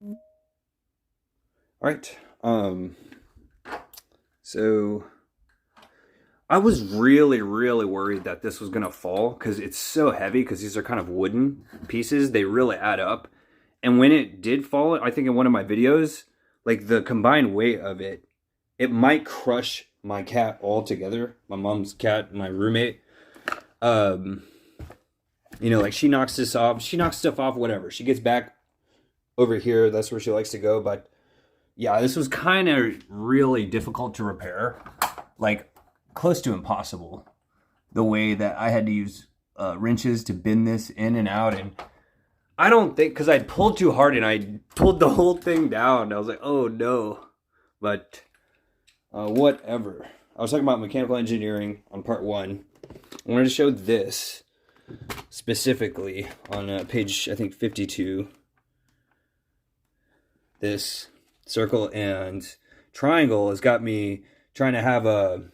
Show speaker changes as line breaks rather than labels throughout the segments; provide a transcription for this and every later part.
All right. So I was really, really worried that this was gonna fall because it's so heavy. Because these are kind of wooden pieces; they really add up. And when it did fall, I think in one of my videos, like the combined weight of it, it might crush my cat altogether. My mom's cat, my roommate. Um, like she knocks this off. She knocks stuff off. Whatever. She gets back over here. That's where she likes to go. But yeah, this was kind of really difficult to repair, like close to impossible. The way that I had to use wrenches to bend this in and out, and I don't think because I pulled too hard and I pulled the whole thing down. I was like, oh no, but whatever. I was talking about mechanical engineering on part one. I wanted to show this specifically on page I think 52. This circle and triangle has got me trying to have a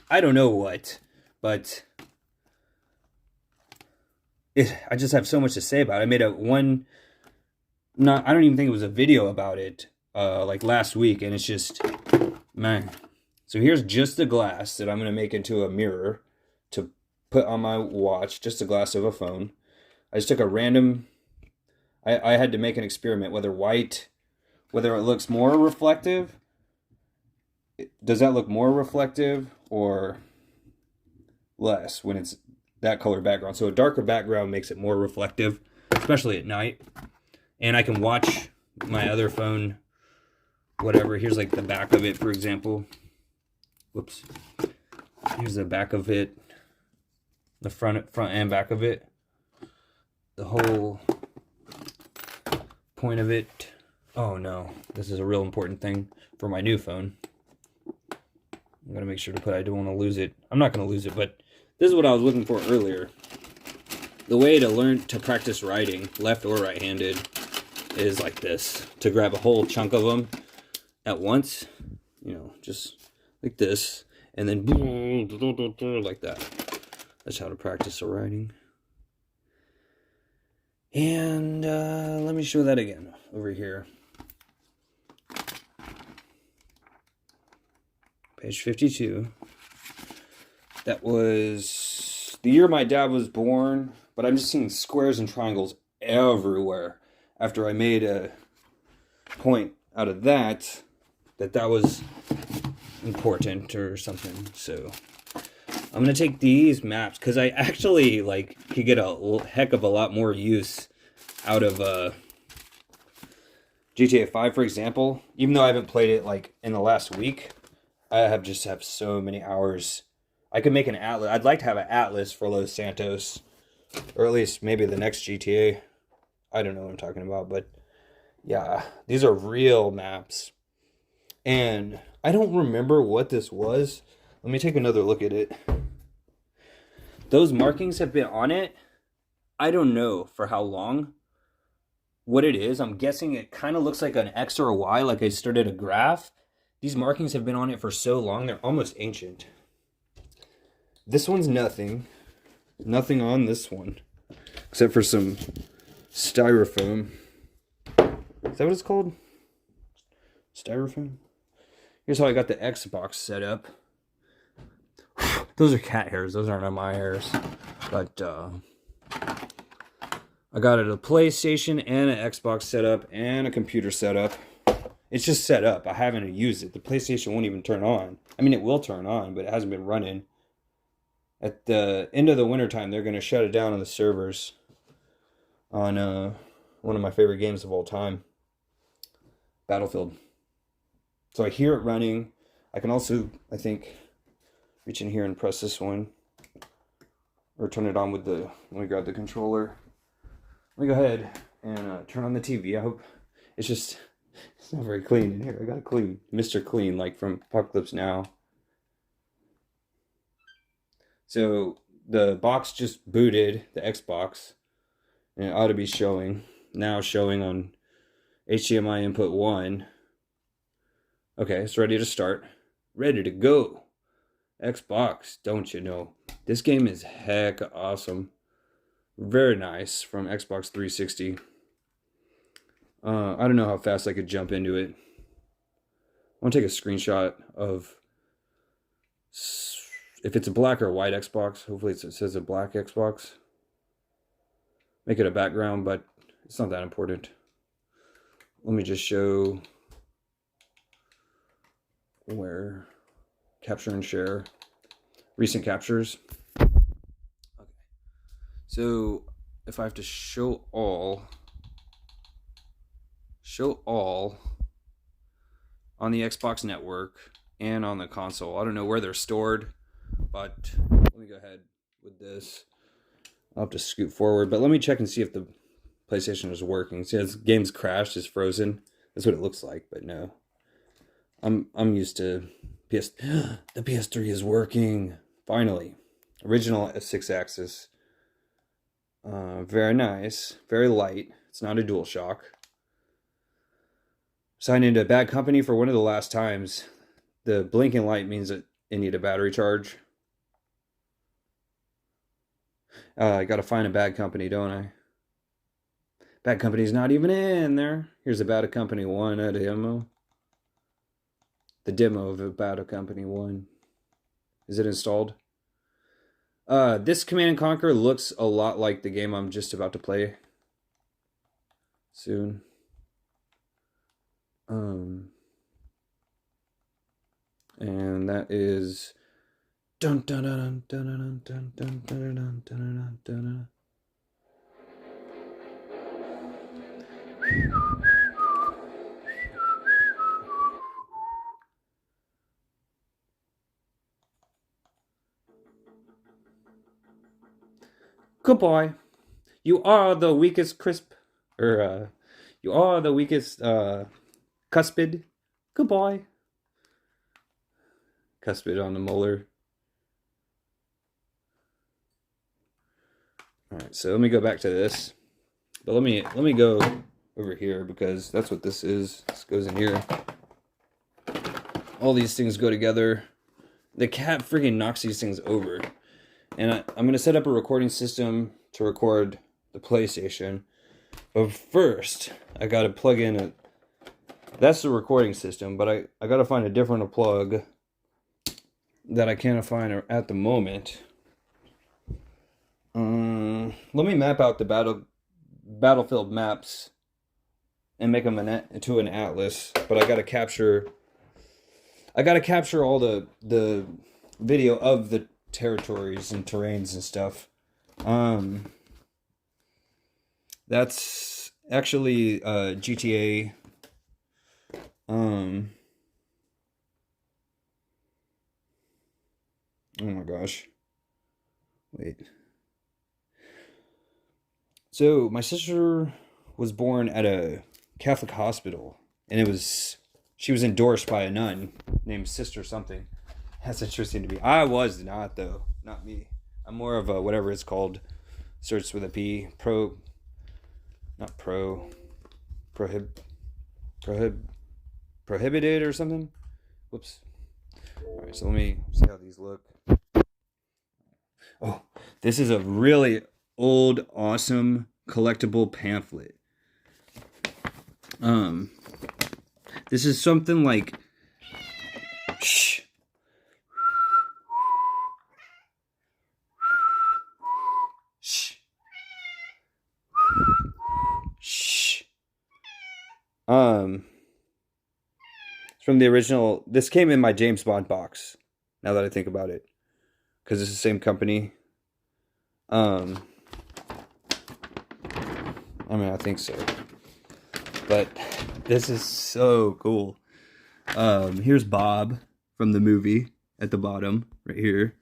I don't know what, but I just have so much to say about it. I made a one not I don't even think it was a video about it like last week, and it's just man. So here's just the glass that I'm gonna make into a mirror to put on my watch, just a glass of a phone. I just took a random I had to make an experiment whether it looks more reflective. Does that look more reflective or less when it's that color background? So a darker background makes it more reflective, especially at night. And I can watch my other phone, whatever. Here's like the back of it, for example. Whoops. Here's the back of it, the front and back of it. The whole point of it. Oh no, this is a real important thing for my new phone. I'm gonna make sure to put. I don't want to lose it. I'm not gonna lose it, but this is what I was looking for earlier. The way to learn to practice writing, left or right-handed, is like this: to grab a whole chunk of them at once, just like this, and then like that. That's how to practice the writing. And let me show that again over here. Page 52. That was the year my dad was born, but I'm just seeing squares and triangles everywhere after I made a point out of that was important or something. So I'm gonna take these maps because I actually could get a heck of a lot more use out of GTA 5, for example. Even though I haven't played it in the last week, I have so many hours. I could make an atlas. I'd like to have an atlas for Los Santos, or at least maybe the next GTA. I don't know what I'm talking about, but yeah, these are real maps. And I don't remember what this was. Let me take another look at it. Those markings have been on it. I don't know for how long. What it is, I'm guessing it kind of looks like an X or a Y, like I started a graph. These markings have been on it for so long, they're almost ancient. This one's nothing. Nothing on this one. Except for some styrofoam. Is that what it's called? Styrofoam? Here's how I got the Xbox set up. Those are cat hairs. Those aren't my hairs. But I got a PlayStation and an Xbox setup and a computer setup. It's just set up. I haven't used it. The PlayStation won't even turn on. I mean, it will turn on, but it hasn't been running. At the end of the wintertime, they're going to shut it down on the servers on one of my favorite games of all time, Battlefield. So I hear it running. I can also, I think, reach in here and press this one. Or turn it on with let me grab the controller. Let me go ahead and turn on the TV. I hope it's not very clean in here. I gotta clean. Mr. Clean, like from Apocalypse Now. So the box just booted, the Xbox, and it ought to be showing. Now showing on HDMI input 1. Okay, it's ready to start. Ready to go. Xbox, don't you know? This game is heck awesome. Very nice from Xbox 360. I don't know how fast I could jump into it. I want to take a screenshot of if it's a black or a white Xbox. Hopefully it says a black Xbox. Make it a background, but it's not that important. Let me just show where capture and share recent captures. Okay. So if I have to show all on the Xbox network and on the console. I don't know where they're stored, but let me go ahead with this. I'll have to scoot forward, but let me check and see if the PlayStation is working. See, this game's crashed, it's frozen. That's what it looks like, but no. I'm used to PS. The PS3 is working finally. Original 6-axis. Very nice, very light. It's not a DualShock. Signed into a bad company for one of the last times. The blinking light means that it need a battery charge. I gotta find a bad company, don't I? Bad company's not even in there. Here's a Bad Company 1 a demo. The demo of a Bad Company 1. Is it installed? This Command & Conquer looks a lot like the game I'm just about to play soon. And that is dun dun dun dun dun dun dun dun dun dun dun. Goodbye. You are the weakest crisp, or you are the weakest cuspid. Goodbye. Cuspid on the molar. All right, so let me go back to this. But let me go over here because that's what this is. This goes in here. All these things go together. The cat freaking knocks these things over. And I'm going to set up a recording system to record the PlayStation. But first, I got to plug in a... That's the recording system, but I got to find a different plug that I can't find at the moment. Let me map out the Battlefield maps and make them into an atlas. But I got to capture all the video of the territories and terrains and stuff. That's actually GTA. Oh my gosh. Wait. So my sister was born at a Catholic hospital, and she was endorsed by a nun named Sister something. That's interesting to me. I was not, though. Not me. I'm more of a whatever it's called. Starts with a P. Prohibited or something. Whoops. All right, so let me see how these look. Oh, this is a really old, awesome collectible pamphlet. This is something like... Shh. Shh. Shh. It's from the original... This came in my James Bond box, now that I think about it. Because it's the same company. I mean, I think so. But this is so cool. Here's Bob from the movie at the bottom, right here.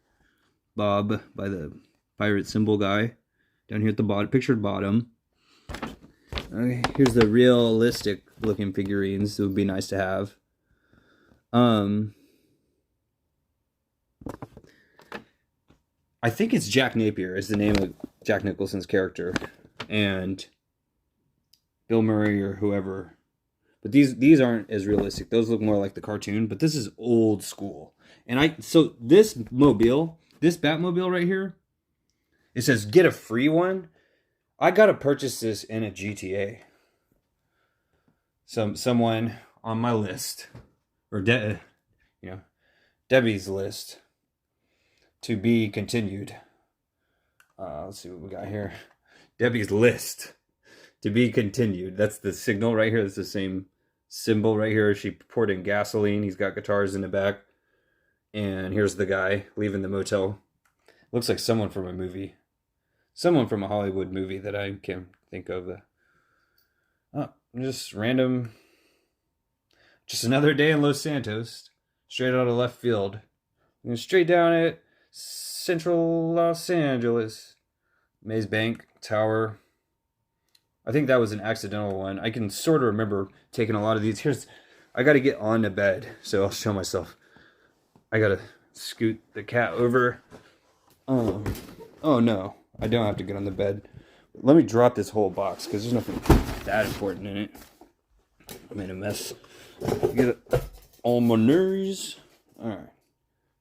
Bob by the pirate symbol guy. Down here at the bottom, pictured bottom. Okay, here's the realistic looking figurines. It would be nice to have. I think it's Jack Napier is the name of Jack Nicholson's character, and Bill Murray or whoever. But these aren't as realistic. Those look more like the cartoon, but this is old school. And so this Batmobile right here, it says get a free one. I gotta purchase this in a GTA. someone on my list, or Debbie's list, to be continued. Let's see what we got here. Debbie's list to be continued. That's the signal right here. That's the same symbol right here. She poured in gasoline. He's got guitars in the back. And here's the guy leaving the motel. Looks like someone from a movie. Someone from a Hollywood movie that I can't think of. Just random. Just another day in Los Santos. Straight out of left field. And straight down at Central Los Angeles. Maze Bank Tower. I think that was an accidental one. I can sort of remember taking a lot of these. I got to get on the bed, so I'll show myself. I got to scoot the cat over. Oh no, I don't have to get on the bed. Let me drop this whole box because there's nothing that important in it. I made a mess. Get it on my nerves. All right.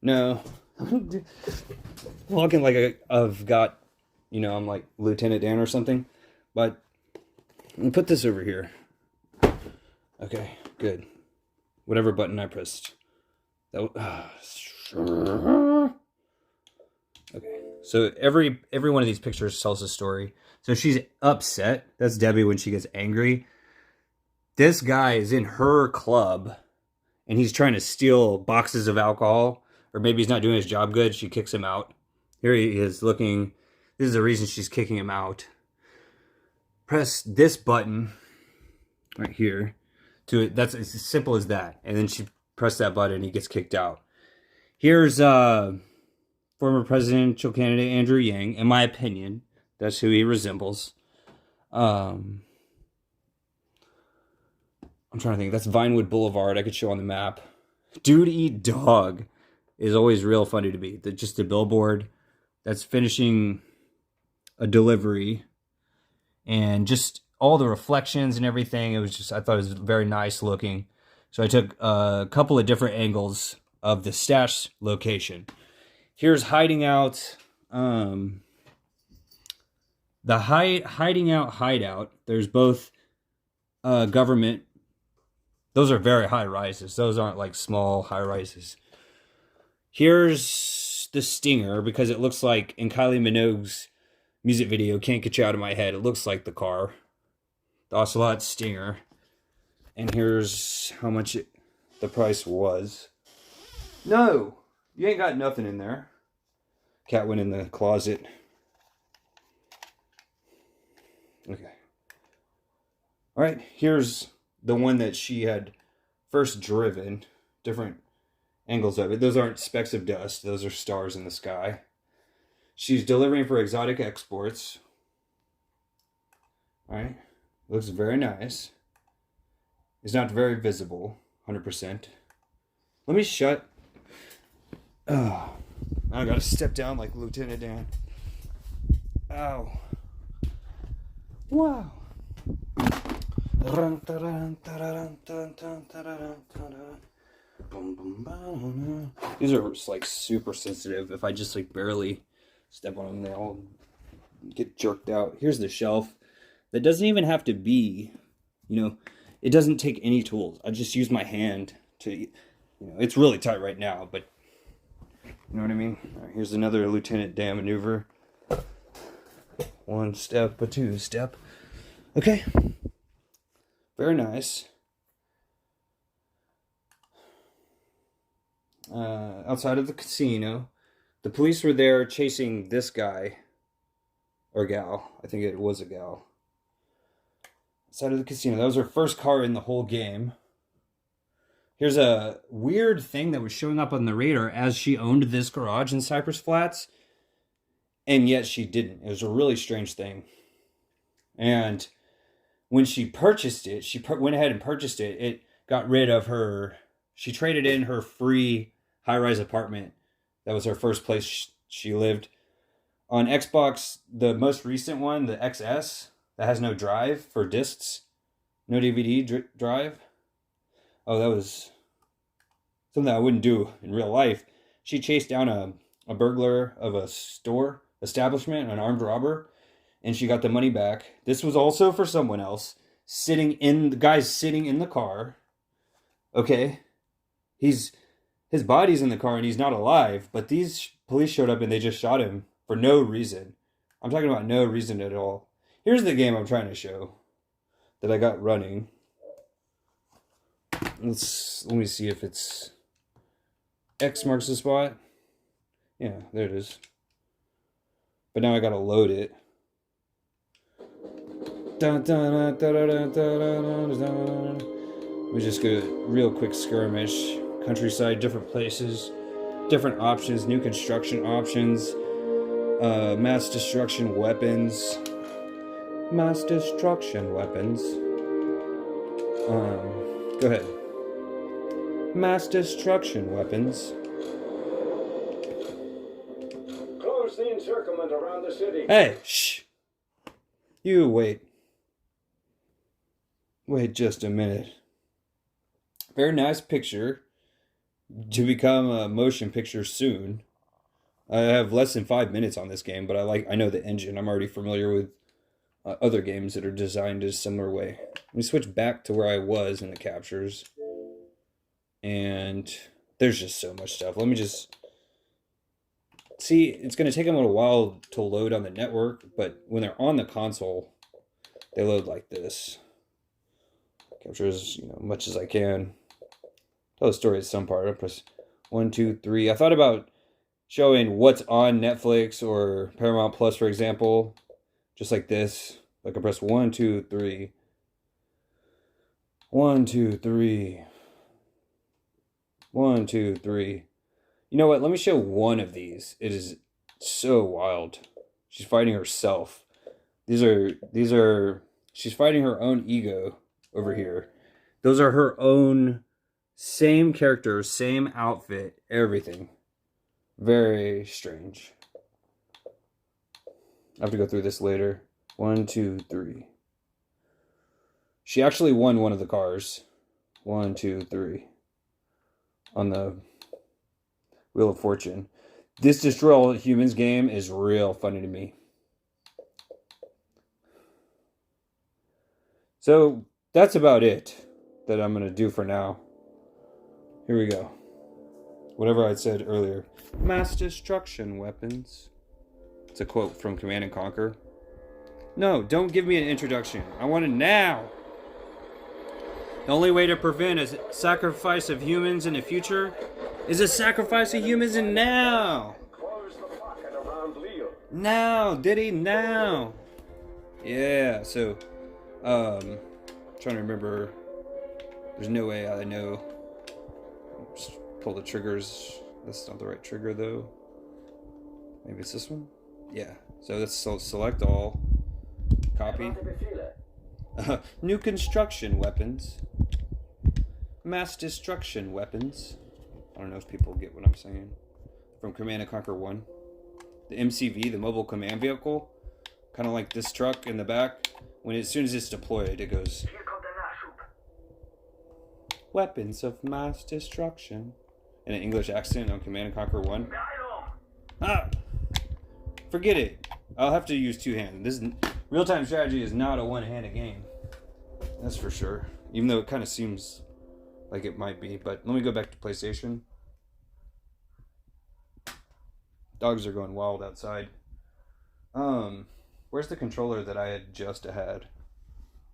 No, walking like I've got, I'm like Lieutenant Dan or something. But I'm gonna put this over here. Okay, good. Whatever button I pressed. Okay. So every one of these pictures tells a story. So she's upset. That's Debbie when she gets angry. This guy is in her club, and he's trying to steal boxes of alcohol, or maybe he's not doing his job good. She kicks him out. Here he is looking. This is the reason she's kicking him out. Press this button right here to it. That's as simple as that. And then she pressed that button and he gets kicked out. Here's former presidential candidate Andrew Yang. In my opinion, that's who he resembles. I'm trying to think. That's Vinewood Boulevard. I could show on the map. Dude Eat Dog is always real funny to me. Just a billboard that's finishing a delivery. And just all the reflections and everything, I thought it was very nice looking. So I took a couple of different angles of the stash location. Here's hiding out, the hiding out hideout. There's both government. Those are very high rises. Those aren't like small high rises. Here's the Stinger, because it looks like in Kylie Minogue's music video, Can't Get You Out of My Head, it looks like the car. The Ocelot Stinger. And here's how much the price was. No! You ain't got nothing in there. Cat went in the closet. Okay. Alright, here's the one that she had first driven. Different angles of it. Those aren't specks of dust. Those are stars in the sky. She's delivering for exotic exports. Alright. Looks very nice. It's not very visible. 100%. Let me shut. I gotta step down like Lieutenant Dan. Ow. Wow. These are like super sensitive. If I just like barely step on them, they all get jerked out. Here's the shelf. That doesn't even have to be, it doesn't take any tools. I just use my hand to, it's really tight right now, but you know what I mean? All right, here's another Lieutenant Dan maneuver. One step, a two step. Okay. Very nice. Outside of the casino, the police were there chasing this guy or gal. I think it was a gal. Outside of the casino. That was her first car in the whole game. Here's a weird thing that was showing up on the radar as she owned this garage in Cypress Flats. And yet she didn't. It was a really strange thing. And when she purchased it, she went ahead and purchased it. It got rid of her. She traded in her free high-rise apartment. That was her first place she lived. On Xbox, the most recent one, the XS, that has no drive for discs. No DVD drive. Oh, that was something I wouldn't do in real life. She chased down a burglar of a store establishment, an armed robber, and she got the money back. This was also for someone else. the guy's sitting in the car. Okay, his body's in the car and he's not alive. But these police showed up and they just shot him for no reason. I'm talking about no reason at all. Here's the game I'm trying to show that I got running. Let me see if it's X marks the spot. Yeah, there it is. But now I gotta load it. Let me just go real quick skirmish. Countryside, different places, different options, new construction options, mass destruction weapons. Mass destruction weapons. Go ahead. Mass destruction weapons.
Close the encirclement around the city.
Hey, shh. You wait. Wait just a minute. Very nice picture to become a motion picture soon. I have less than 5 minutes on this game, but I know the engine. I'm already familiar with other games that are designed a similar way. Let me switch back to where I was in the captures. And there's just so much stuff. Let me just... See, it's going to take them a little while to load on the network, but when they're on the console, they load like this. Capture as much as I can. Tell the story at some part. I press 1, 2, 3. I thought about showing what's on Netflix or Paramount Plus, for example, just like this. Like I press 1, 2, 3. 1, 2, 3. 1, 2, 3. You know what? Let me show one of these. It is so wild. She's fighting herself. These are. She's fighting her own ego over here. Those are her own. Same character, same outfit, everything. Very strange. I have to go through this later. 1, 2, 3. She actually won one of the cars. 1, 2, 3. On the Wheel of Fortune. This Destroy All Humans game is real funny to me. So that's about it that I'm going to do for now. Here we go. Whatever I said earlier. Mass destruction weapons. It's a quote from Command and Conquer. No, don't give me an introduction. I want it now. The only way to prevent a sacrifice of humans in the future is a sacrifice of humans in now.
Close the pocket around Leo.
Now, Diddy, now. Yeah, so, trying to remember. There's no way I know. Just pull the triggers. That's not the right trigger though. Maybe it's this one? Yeah. So let's select all. Copy. New construction weapons. Mass destruction weapons. I don't know if people get what I'm saying. From Command and Conquer 1. The MCV, the mobile command vehicle. Kind of like this truck in the back. As soon as it's deployed, it goes... Weapons of mass destruction. In an English accent on Command and Conquer 1. Ah! Forget it. I'll have to use two hands. This real-time strategy is not a one-handed game. That's for sure. Even though it kind of seems like it might be. But let me go back to PlayStation. Dogs are going wild outside. Where's the controller that I had just had?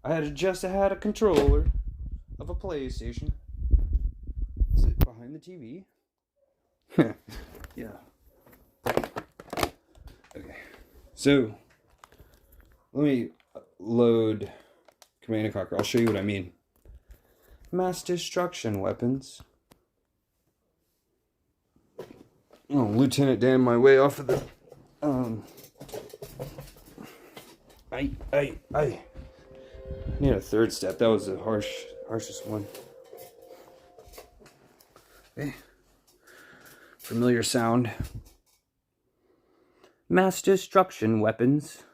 I had just had a controller of a PlayStation. Is it behind the TV? Yeah. Okay. So, let me load Command and Conquer. I'll show you what I mean. Mass destruction weapons. Oh, Lieutenant Dan, my way off of the... I need a third step. That was the harshest one. Okay. Familiar sound. Mass destruction weapons.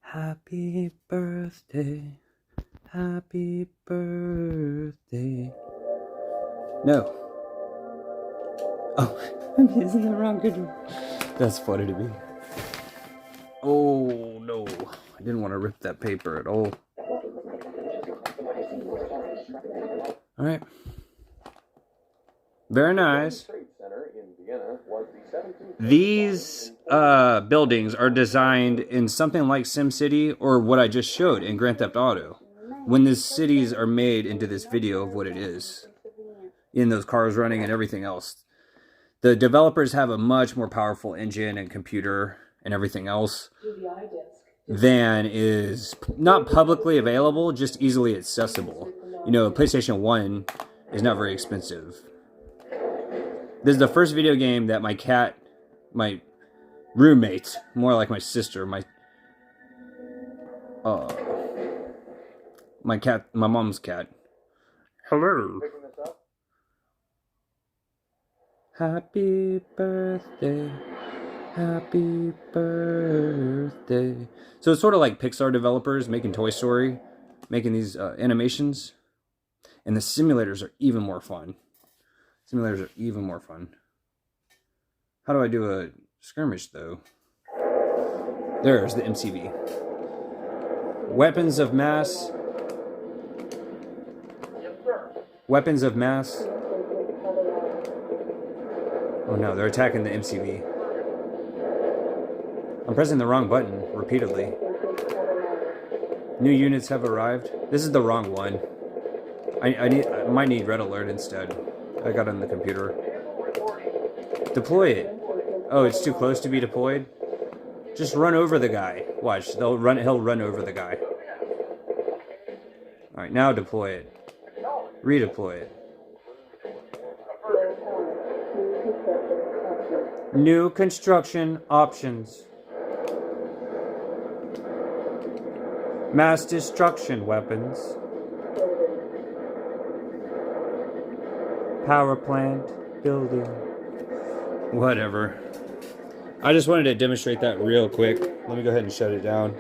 Happy birthday. Happy birthday. No. Oh, I'm using the wrong control. That's funny to me. Oh, no. I didn't want to rip that paper at all. All right. Very nice. These buildings are designed in something like SimCity or what I just showed in Grand Theft Auto. When the cities are made into this video of what it is, in those cars running and everything else. The developers have a much more powerful engine and computer and everything else than is not publicly available, just easily accessible. You know, PlayStation 1 is not very expensive. This is the first video game that my roommate, more like my sister, my mom's cat. Hello. Happy birthday. Happy birthday. So it's sort of like Pixar developers making Toy Story, making these animations. And the simulators are even more fun. How do I do a skirmish, though? There's the MCV. Weapons of mass. Weapons of mass. Oh no, they're attacking the MCV. I'm pressing the wrong button repeatedly. New units have arrived. This is the wrong one. I might need red alert instead. I got it on the computer. Deploy it. Oh, it's too close to be deployed? Just run over the guy. Watch, he'll run over the guy. Alright, now deploy it. Redeploy it. New construction options. Mass destruction weapons. Power plant building. Whatever. I just wanted to demonstrate that real quick. Let me go ahead and shut it down.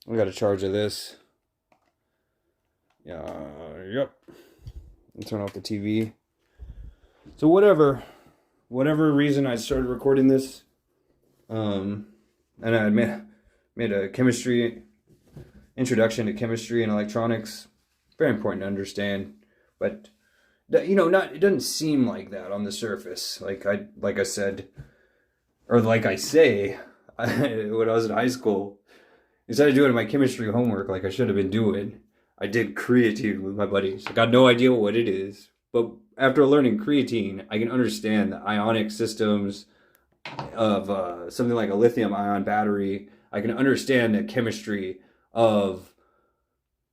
We got a charge of this. Yep. And turn off the TV. So whatever reason I started recording this, and I made a chemistry introduction to chemistry and electronics. Very important to understand, but it doesn't seem like that on the surface. Like I said, or like I say, when I was in high school, instead of doing my chemistry homework like I should have been doing, I did creatine with my buddies. I got no idea what it is, but after learning creatine, I can understand the ionic systems of something like a lithium-ion battery. I can understand the chemistry of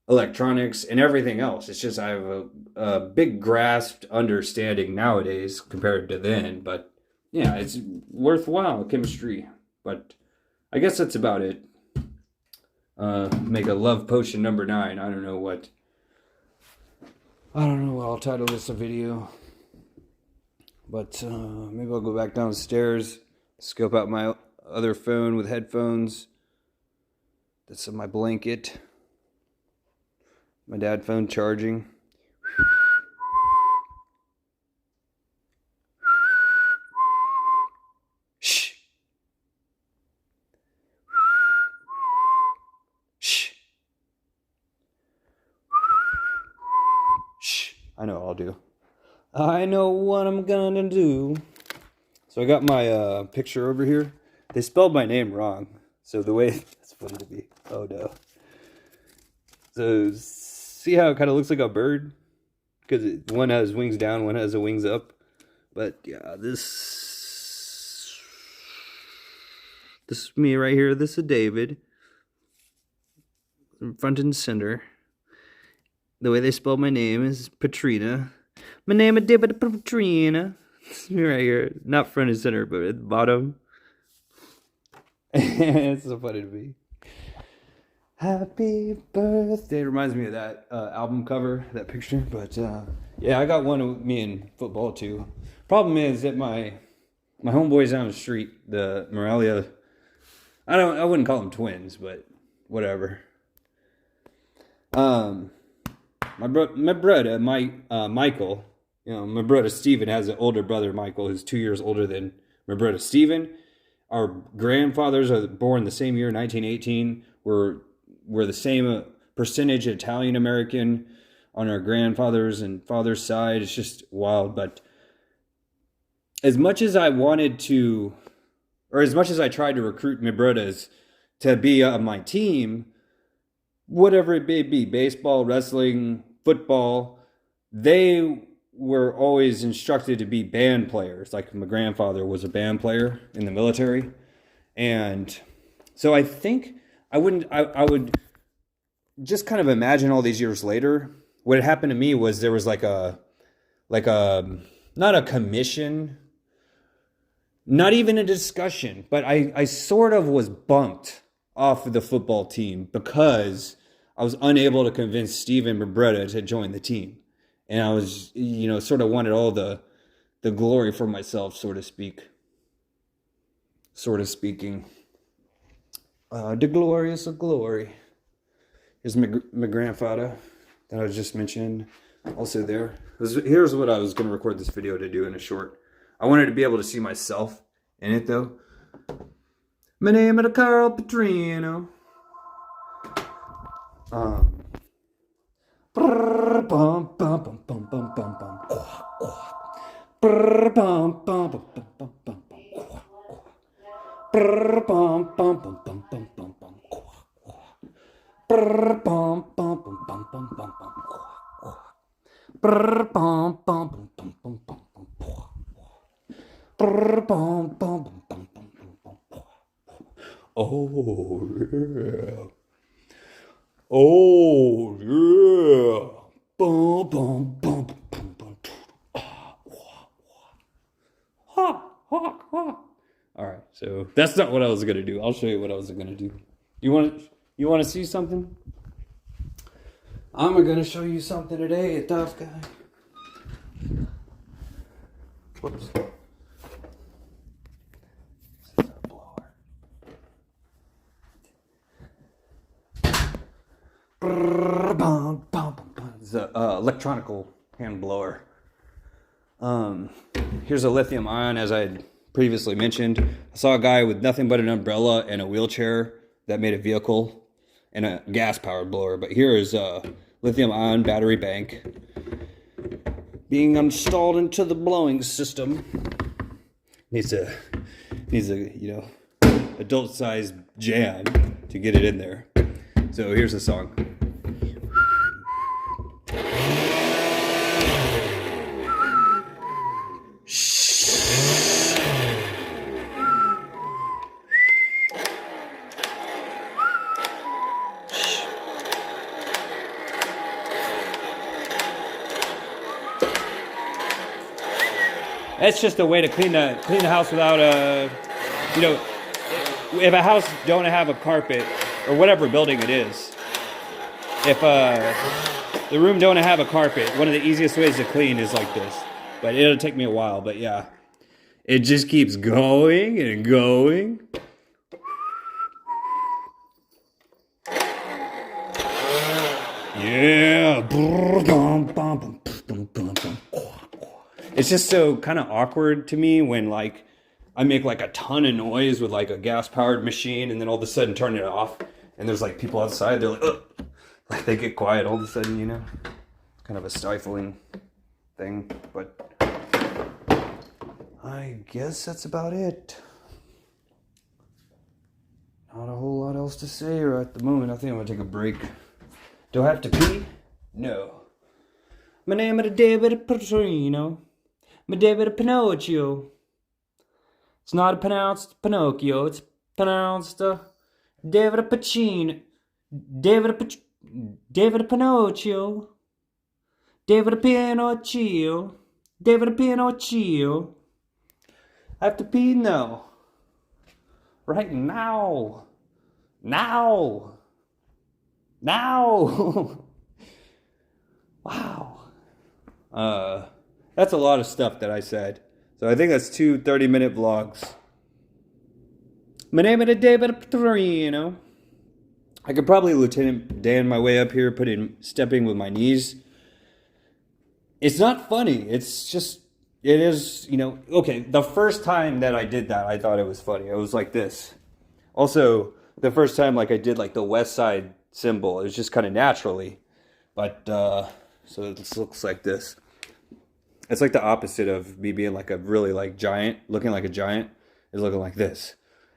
electronics and everything else. It's just I have a big grasped understanding nowadays compared to then. But yeah, it's worthwhile chemistry. But I guess that's about it. Make a love potion number 9. I don't know what I'll title this a video. But maybe I'll go back downstairs, scope out my other phone with headphones. That's my blanket. My dad's phone charging. Shh. Shh. Shh. I know what I'll do. I know what I'm gonna do. So I got my picture over here. They spelled my name wrong. So the way that's funny to me. Oh no. So see how it kind of looks like a bird? Because one has wings down, one has the wings up. But yeah, this is me right here. This is David. Front and center. The way they spelled my name is Patrina. My name is David Patrina. It's me right here. Not front and center, but at the bottom. It's so funny to me. Happy birthday. It reminds me of that album cover, that picture. But yeah, I got one of me in football too. Problem is that my homeboys down the street, the Morelia, I wouldn't call them twins, but whatever. My brother Michael, my brother Steven has an older brother, Michael, who's 2 years older than my brother Steven. our grandfathers are born the same year, 1918. We're the same percentage Italian American on our grandfathers and father's side. It's just wild. But as much as I wanted to, or as much as I tried to recruit my brothers to be on my team, whatever it may be, baseball, wrestling, football, they were always instructed to be band players. Like my grandfather was a band player in the military. And so I think I would just kind of imagine all these years later, what had happened to me was there was like a, not a commission, not even a discussion, but I sort of was bumped off of the football team because I was unable to convince Steven Beretta to join the team. And I was, sort of wanted all the glory for myself, so to speak. Sort of speaking. The glorious of glory. Here's my grandfather that I was just mentioning. Also there. Here's what I was going to record this video to do in a short. I wanted to be able to see myself in it, though. My name is Carl Petrino. Oh yeah. Oh yeah. Boom, boom, boom, boom, boom. All right, so that's not what I was gonna do. I'll show you what I was gonna do. You want to see something? I'm gonna show you something today, a tough guy. Whoops. This is a blower. It's an electronical hand blower. Here's a lithium ion, as I had previously mentioned. I saw a guy with nothing but an umbrella and a wheelchair that made a vehicle and a gas-powered blower. But here is a lithium ion battery bank being installed into the blowing system. Needs a adult-sized jam to get it in there. So here's the song. That's just a way to clean the house without if a house don't have a carpet or whatever building it is, if the room don't have a carpet, one of the easiest ways to clean is like this. But it'll take me a while. But yeah, it just keeps going and going. Yeah. It's just so kind of awkward to me when like I make like a ton of noise with like a gas powered machine and then all of a sudden turn it off and there's like people outside, they're like, ugh. Like they get quiet all of a sudden, kind of a stifling thing. But I guess that's about it. Not a whole lot else to say right at the moment. I think I'm gonna take a break. Do I have to pee? No. My name is David Petrino. My David Pinocchio. It's not pronounced Pinocchio. It's pronounced David Pacino. David Pinocchio. David Pinocchio. David Pinocchio. I have to pee now. Right now. Now. Wow. That's a lot of stuff that I said. So I think that's 2 30-minute vlogs. My name is David Petrino. I could probably Lieutenant Dan my way up here, stepping with my knees. It's not funny. It's just it is, you know, okay, the first time that I did that, I thought it was funny. It was like this. Also, the first time, like, I did, like, the West Side symbol, it was just kind of naturally. But, so this looks like this. It's like the opposite of me being, like, a really, like, giant, looking like a giant, is looking like this.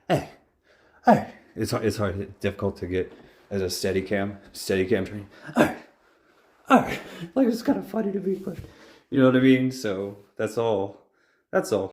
Hey, hey. It's hard, difficult to get as a steady cam training. Hey, hey. Like, it's kind of funny to me, but, you know what I mean? So, that's all. That's all.